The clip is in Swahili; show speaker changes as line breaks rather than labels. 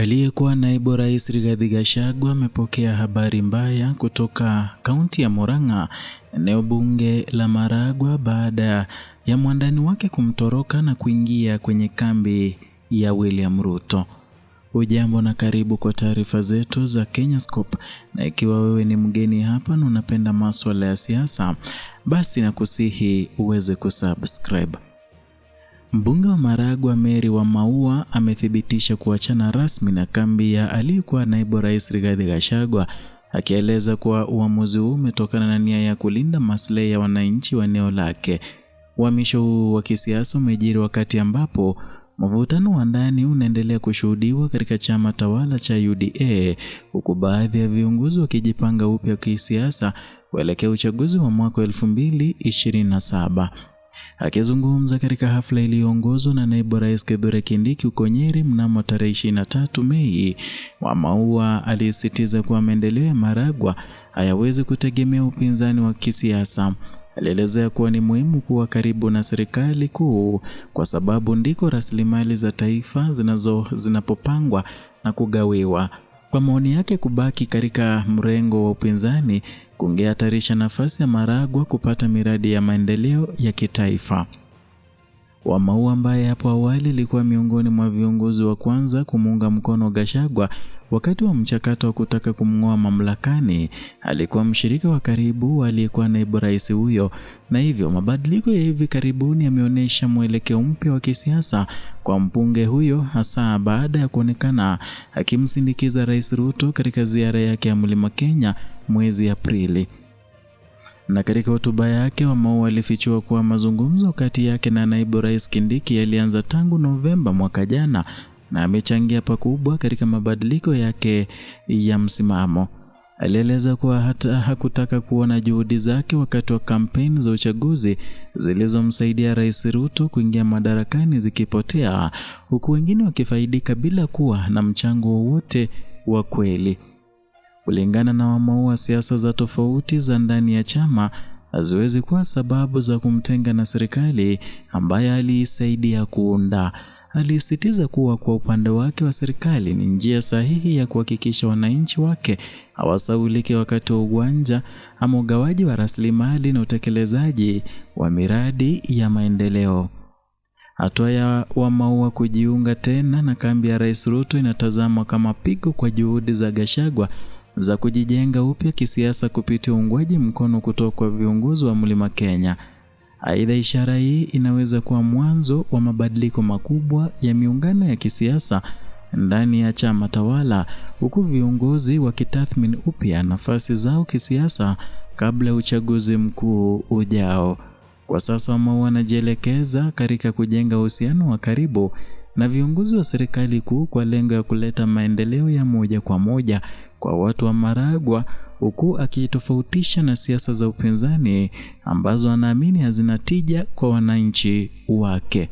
Aliyekuwa naibu rais Rigathi Gachagua amepokea habari mbaya kutoka kaunti ya Murang'a, eneo bunge la Maragwa, baada ya mwandani wake kumtoroka na kuingia kwenye kambi ya William Ruto. Ujambo na karibu kwa taarifa zetu za Kenyascope, na ikiwa wewe ni mgeni hapa na unapenda masuala ya siasa, basi nakusihi uweze kusubscribe. Mbunge wa Maragwa Mary Wamaua amethibitisha kuachana rasmi na kambi ya aliyekuwa naibu rais Rigathi Gachagua, akieleza kuwa uamuzi huu umetokana na nia ya kulinda maslahi ya wananchi wa eneo lake. Uhamisho huu wa kisiasa umejiri wakati ambapo mvutano wa ndani unaendelea kushuhudiwa katika chama tawala cha UDA, huku baadhi ya viongozi wakijipanga upya kisiasa kuelekea uchaguzi wa mwaka 2027. Akizungumza katika hafla iliyoongozwa na naibu rais Kithure Kindiki huko Nyeri mnamo tarehe 23 Mei, Wamaua alisisitiza kuwa maendeleo ya Maragwa hayawezi kutegemea upinzani wa kisiasa. Alielezea kuwa ni muhimu kuwa karibu na serikali kuu kwa sababu ndiko rasilimali za taifa zinapopangwa na kugawiwa. Kwa maoni yake, kubaki katika mrengo wa upinzani kungehatarisha nafasi ya Maragwa kupata miradi ya maendeleo ya kitaifa. Wamaua, ambaye hapo awali alikuwa miongoni mwa viongozi wa kwanza kumuunga mkono Gachagua wakati wa mchakato wa kutaka kumng'oa mamlakani, alikuwa mshirika wa karibu aliyekuwa naibu rais huyo, na hivyo mabadiliko ya hivi karibuni yameonyesha mwelekeo mpya wa kisiasa kwa mbunge huyo, hasa baada ya kuonekana akimsindikiza Rais Ruto katika ziara yake ya Mlima Kenya mwezi Aprili. Na katika hotuba yake, Wamaua alifichua kuwa mazungumzo kati yake na naibu rais Kindiki yalianza tangu Novemba mwaka jana na amechangia pakubwa katika mabadiliko yake ya msimamo. Alieleza kuwa hata hakutaka kuona juhudi zake wakati wa kampeni za uchaguzi zilizomsaidia Rais Ruto kuingia madarakani zikipotea, huku wengine wakifaidika bila kuwa na mchango wowote wa kweli. Kulingana na Wamaua, siasa za tofauti za ndani ya chama haziwezi kuwa sababu za kumtenga na serikali ambayo aliisaidia kuunda. Alisisitiza kuwa kwa upande wake wa serikali ni njia sahihi ya kuhakikisha wananchi wake hawasaulike wakati wa uwanja ama ugawaji wa rasilimali na utekelezaji wa miradi ya maendeleo. Hatua ya Wamaua kujiunga tena na kambi ya Rais Ruto inatazamwa kama pigo kwa juhudi za Gachagua za kujijenga upya kisiasa kupitia uungwaji mkono kutoka kwa viongozi wa Mlima Kenya. Aidha, ishara hii inaweza kuwa mwanzo wa mabadiliko makubwa ya miungano ya kisiasa ndani ya chama tawala, huku viongozi wakitathmini upya nafasi zao kisiasa kabla ya uchaguzi mkuu ujao. Kwa sasa Wamaua wanajielekeza katika kujenga uhusiano wa karibu na viongozi wa serikali kuu kwa lengo ya kuleta maendeleo ya moja kwa moja kwa watu wa Maragwa, huku akitofautisha na siasa za upinzani ambazo anaamini hazina tija kwa wananchi wake.